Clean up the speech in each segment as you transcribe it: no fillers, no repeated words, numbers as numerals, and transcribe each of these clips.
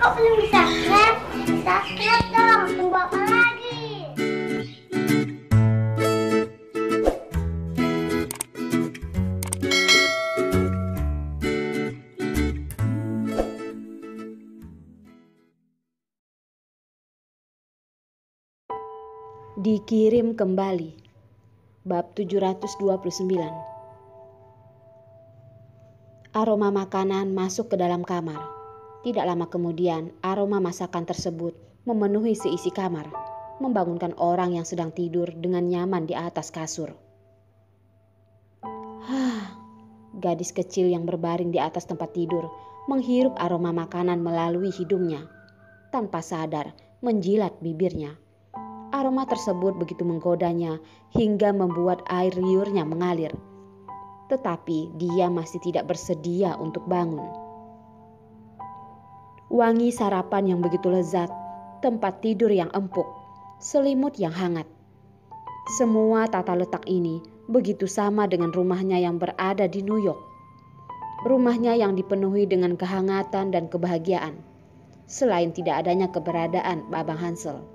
Kok belum subscribe? Subscribe dong, tunggu apa lagi? Dikirim kembali. Bab 729. Aroma makanan masuk ke dalam kamar. Tidak lama kemudian, aroma masakan tersebut memenuhi seisi kamar, membangunkan orang yang sedang tidur dengan nyaman di atas kasur. Gadis kecil yang berbaring di atas tempat tidur menghirup aroma makanan melalui hidungnya. Tanpa sadar, menjilat bibirnya. Aroma tersebut begitu menggodanya hingga membuat air liurnya mengalir. Tetapi dia masih tidak bersedia untuk bangun. Wangi sarapan yang begitu lezat, tempat tidur yang empuk, selimut yang hangat. Semua tata letak ini begitu sama dengan rumahnya yang berada di New York. Rumahnya yang dipenuhi dengan kehangatan dan kebahagiaan, selain tidak adanya keberadaan Babang Hansel.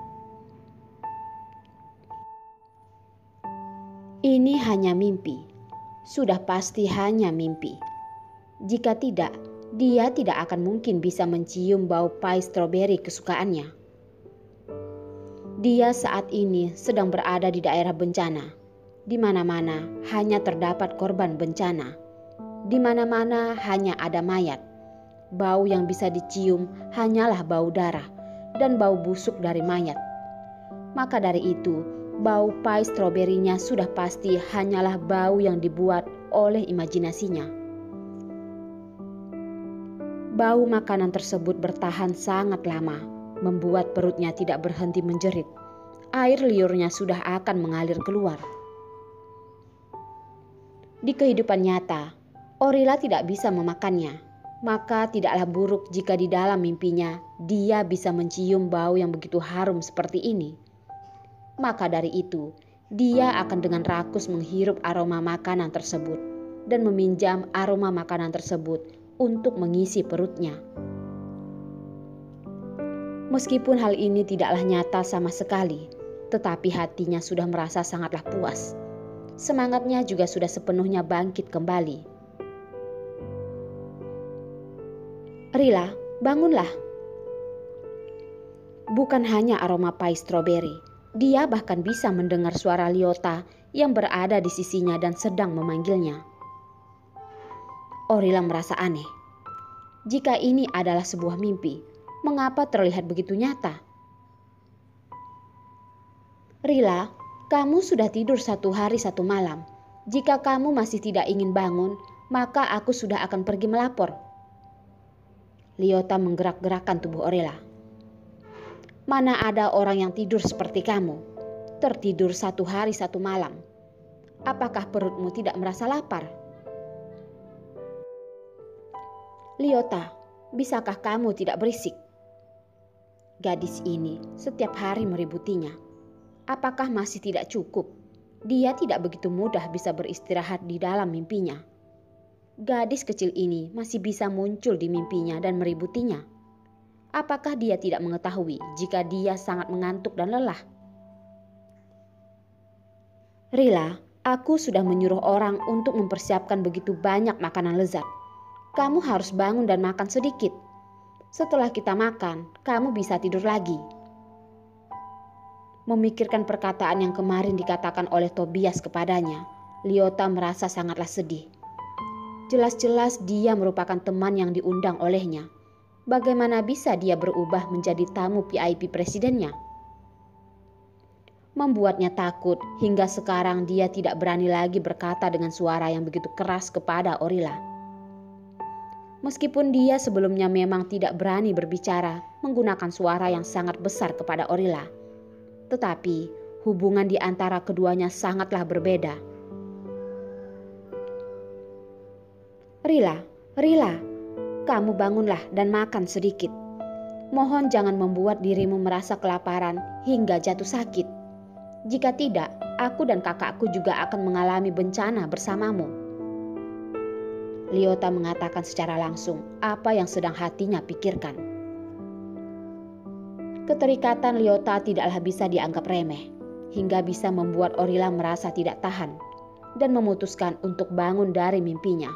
Ini hanya mimpi. Sudah pasti hanya mimpi. Jika tidak, dia tidak akan mungkin bisa mencium bau pai stroberi kesukaannya. Dia saat ini sedang berada di daerah bencana. Di mana-mana hanya terdapat korban bencana. Di mana-mana hanya ada mayat. Bau yang bisa dicium hanyalah bau darah dan bau busuk dari mayat. Maka dari itu, bau pai stroberinya sudah pasti hanyalah bau yang dibuat oleh imajinasinya. Bau makanan tersebut bertahan sangat lama, membuat perutnya tidak berhenti menjerit. Air liurnya sudah akan mengalir keluar. Di kehidupan nyata, Orila tidak bisa memakannya, maka tidaklah buruk jika di dalam mimpinya dia bisa mencium bau yang begitu harum seperti ini. Maka dari itu, dia akan dengan rakus menghirup aroma makanan tersebut dan meminjam aroma makanan tersebut untuk mengisi perutnya. Meskipun hal ini tidaklah nyata sama sekali, tetapi hatinya sudah merasa sangatlah puas. Semangatnya juga sudah sepenuhnya bangkit kembali. Rila, bangunlah. Bukan hanya aroma pai stroberi. Dia bahkan bisa mendengar suara Lyota yang berada di sisinya dan sedang memanggilnya. Orila merasa aneh. Jika ini adalah sebuah mimpi, mengapa terlihat begitu nyata? Rila, kamu sudah tidur 1 hari 1 malam. Jika kamu masih tidak ingin bangun, maka aku sudah akan pergi melapor. Lyota menggerak-gerakkan tubuh Orila. Mana ada orang yang tidur seperti kamu, tertidur 1 hari 1 malam. Apakah perutmu tidak merasa lapar? Lyota, bisakah kamu tidak berisik? Gadis ini setiap hari meributinya. Apakah masih tidak cukup? Dia tidak begitu mudah bisa beristirahat di dalam mimpinya. Gadis kecil ini masih bisa muncul di mimpinya dan meributinya. Apakah dia tidak mengetahui jika dia sangat mengantuk dan lelah? Rila, aku sudah menyuruh orang untuk mempersiapkan begitu banyak makanan lezat. Kamu harus bangun dan makan sedikit. Setelah kita makan, kamu bisa tidur lagi. Memikirkan perkataan yang kemarin dikatakan oleh Tobias kepadanya, Lyota merasa sangatlah sedih. Jelas-jelas dia merupakan teman yang diundang olehnya. Bagaimana bisa dia berubah menjadi tamu VIP presidennya? Membuatnya takut hingga sekarang dia tidak berani lagi berkata dengan suara yang begitu keras kepada Orila. Meskipun dia sebelumnya memang tidak berani berbicara menggunakan suara yang sangat besar kepada Orila, tetapi hubungan di antara keduanya sangatlah berbeda. Rila, kamu bangunlah dan makan sedikit. Mohon jangan membuat dirimu merasa kelaparan hingga jatuh sakit. Jika tidak, aku dan kakakku juga akan mengalami bencana bersamamu. Lyota mengatakan secara langsung apa yang sedang hatinya pikirkan. Keterikatan Lyota tidaklah bisa dianggap remeh, hingga bisa membuat Orila merasa tidak tahan dan memutuskan untuk bangun dari mimpinya.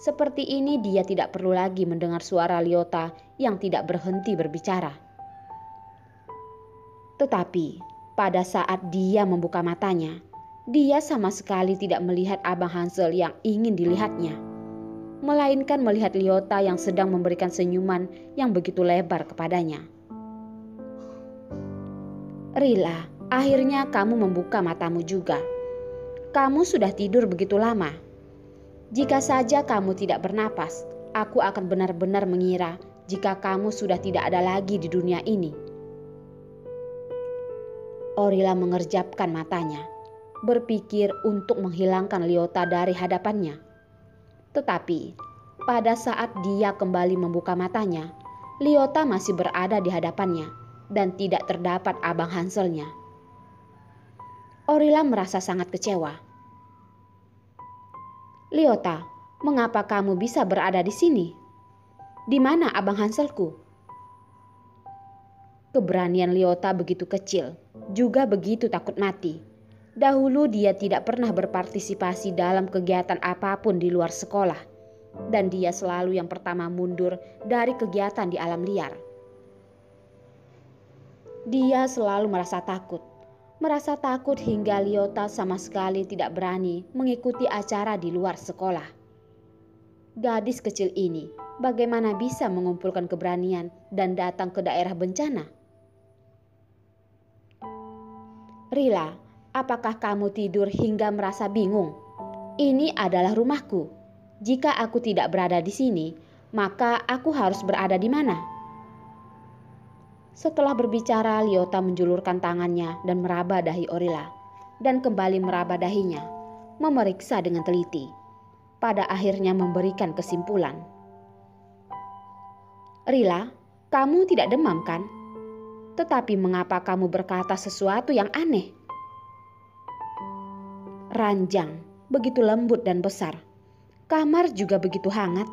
Seperti ini dia tidak perlu lagi mendengar suara Lyota yang tidak berhenti berbicara. Tetapi pada saat dia membuka matanya, dia sama sekali tidak melihat Abang Hansel yang ingin dilihatnya, melainkan melihat Lyota yang sedang memberikan senyuman yang begitu lebar kepadanya. Rila, akhirnya kamu membuka matamu juga. Kamu sudah tidur begitu lama. Jika saja kamu tidak bernapas, aku akan benar-benar mengira jika kamu sudah tidak ada lagi di dunia ini. Orila mengerjapkan matanya, berpikir untuk menghilangkan Lyota dari hadapannya. Tetapi pada saat dia kembali membuka matanya, Lyota masih berada di hadapannya dan tidak terdapat Abang Hanselnya. Orila merasa sangat kecewa. Lyota, mengapa kamu bisa berada di sini? Di mana Abang Hanselku? Keberanian Lyota begitu kecil, juga begitu takut mati. Dahulu dia tidak pernah berpartisipasi dalam kegiatan apapun di luar sekolah, dan dia selalu yang pertama mundur dari kegiatan di alam liar. Dia selalu merasa takut hingga Lyota sama sekali tidak berani mengikuti acara di luar sekolah. Gadis kecil ini bagaimana bisa mengumpulkan keberanian dan datang ke daerah bencana? Rila, apakah kamu tidur hingga merasa bingung? Ini adalah rumahku. Jika aku tidak berada di sini, maka aku harus berada di mana? Setelah berbicara, Lyota menjulurkan tangannya dan meraba dahi Orila, dan kembali meraba dahinya, memeriksa dengan teliti. Pada akhirnya memberikan kesimpulan. Rila, kamu tidak demam kan? Tetapi mengapa kamu berkata sesuatu yang aneh? Ranjang, begitu lembut dan besar. Kamar juga begitu hangat.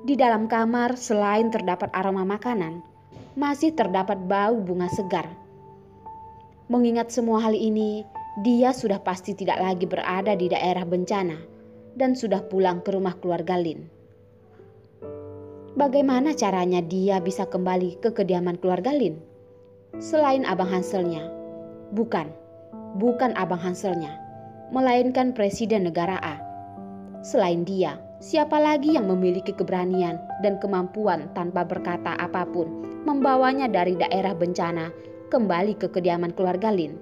Di dalam kamar selain terdapat aroma makanan, masih terdapat bau bunga segar. Mengingat semua hal ini, dia sudah pasti tidak lagi berada di daerah bencana dan sudah pulang ke rumah keluarga Lin. Bagaimana caranya dia bisa kembali ke kediaman keluarga Lin? Selain Abang Hanselnya, bukan Abang Hanselnya, melainkan Presiden Negara A. Selain dia, siapa lagi yang memiliki keberanian dan kemampuan tanpa berkata apapun membawanya dari daerah bencana kembali ke kediaman keluarga Lin?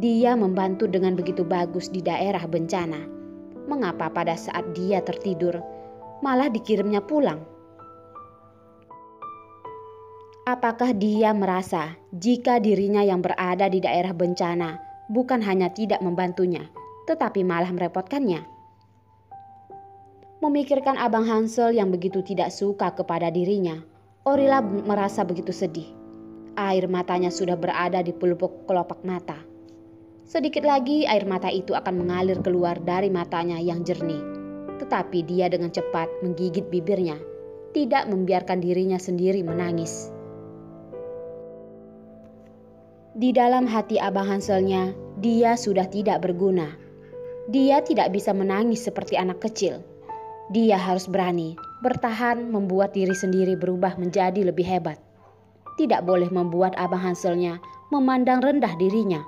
Dia membantu dengan begitu bagus di daerah bencana. Mengapa pada saat dia tertidur malah dikirimnya pulang? Apakah dia merasa jika dirinya yang berada di daerah bencana bukan hanya tidak membantunya, tetapi malah merepotkannya? Memikirkan Abang Hansel yang begitu tidak suka kepada dirinya, Orila merasa begitu sedih. Air matanya sudah berada di pelupuk kelopak mata. Sedikit lagi air mata itu akan mengalir keluar dari matanya yang jernih. Tetapi dia dengan cepat menggigit bibirnya, tidak membiarkan dirinya sendiri menangis. Di dalam hati Abang Hanselnya, dia sudah tidak berguna. Dia tidak bisa menangis seperti anak kecil. Dia harus berani, bertahan membuat diri sendiri berubah menjadi lebih hebat. Tidak boleh membuat Abang Hanselnya memandang rendah dirinya.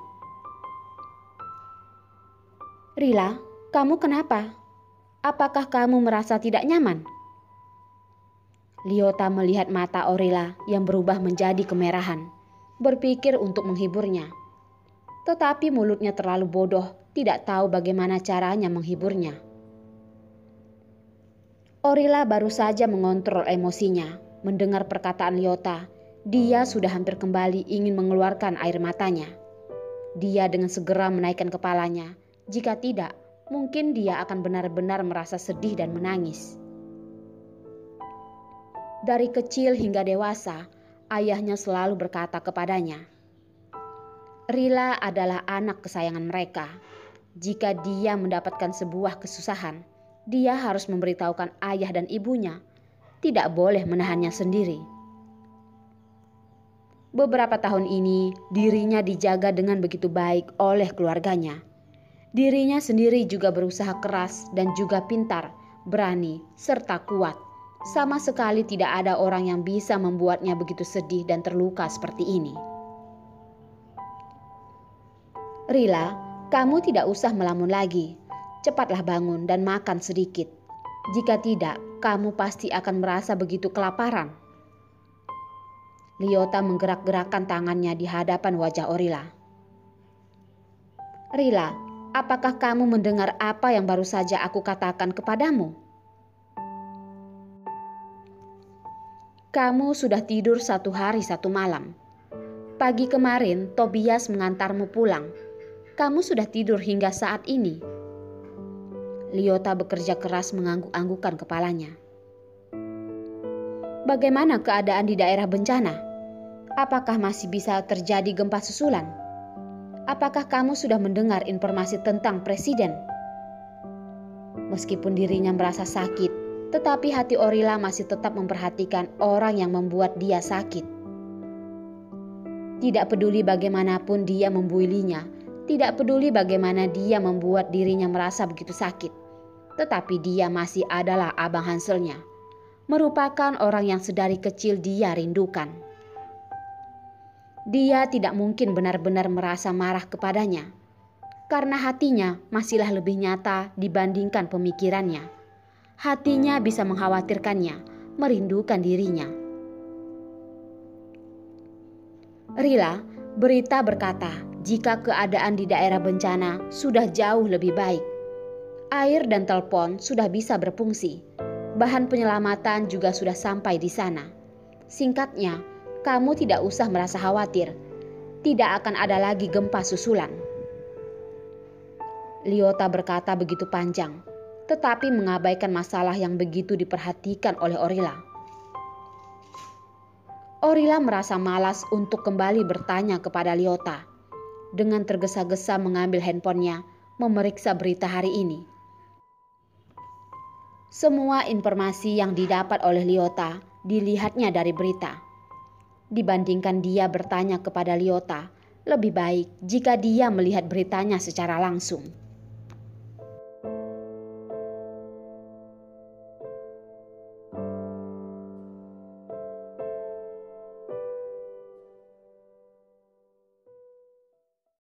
Rila, kamu kenapa? Apakah kamu merasa tidak nyaman? Lyota melihat mata Orila yang berubah menjadi kemerahan, berpikir untuk menghiburnya. Tetapi mulutnya terlalu bodoh, tidak tahu bagaimana caranya menghiburnya. Orila baru saja mengontrol emosinya. Mendengar perkataan Lyota, dia sudah hampir kembali ingin mengeluarkan air matanya. Dia dengan segera menaikkan kepalanya. Jika tidak, mungkin dia akan benar-benar merasa sedih dan menangis. Dari kecil hingga dewasa, ayahnya selalu berkata kepadanya, Rila adalah anak kesayangan mereka. Jika dia mendapatkan sebuah kesusahan, dia harus memberitahukan ayah dan ibunya. Tidak boleh menahannya sendiri. Beberapa tahun ini dirinya dijaga dengan begitu baik oleh keluarganya. Dirinya sendiri juga berusaha keras dan juga pintar, berani, serta kuat. Sama sekali tidak ada orang yang bisa membuatnya begitu sedih dan terluka seperti ini. Rila, kamu tidak usah melamun lagi. Cepatlah bangun dan makan sedikit. Jika tidak, kamu pasti akan merasa begitu kelaparan. Lyota menggerak-gerakkan tangannya di hadapan wajah Orila. Rila, apakah kamu mendengar apa yang baru saja aku katakan kepadamu? Kamu sudah tidur 1 hari 1 malam. Pagi kemarin Tobias mengantarmu pulang. Kamu sudah tidur hingga saat ini. Lyota bekerja keras mengangguk-anggukkan kepalanya. Bagaimana keadaan di daerah bencana? Apakah masih bisa terjadi gempa susulan? Apakah kamu sudah mendengar informasi tentang presiden? Meskipun dirinya merasa sakit, tetapi hati Orila masih tetap memperhatikan orang yang membuat dia sakit. Tidak peduli bagaimanapun dia membuilinya, tidak peduli bagaimana dia membuat dirinya merasa begitu sakit, tetapi dia masih adalah Abang Hanselnya, merupakan orang yang sedari kecil dia rindukan. Dia tidak mungkin benar-benar merasa marah kepadanya, karena hatinya masihlah lebih nyata dibandingkan pemikirannya. Hatinya bisa mengkhawatirkannya, merindukan dirinya. Rila, berita berkata jika keadaan di daerah bencana sudah jauh lebih baik. Air dan telepon sudah bisa berfungsi. Bahan penyelamatan juga sudah sampai di sana. Singkatnya, kamu tidak usah merasa khawatir. Tidak akan ada lagi gempa susulan. Lyota berkata begitu panjang, tetapi mengabaikan masalah yang begitu diperhatikan oleh Orila. Orila merasa malas untuk kembali bertanya kepada Lyota. Dengan tergesa-gesa mengambil handphonenya, memeriksa berita hari ini. Semua informasi yang didapat oleh Lyota dilihatnya dari berita. Dibandingkan dia bertanya kepada Lyota, lebih baik jika dia melihat beritanya secara langsung.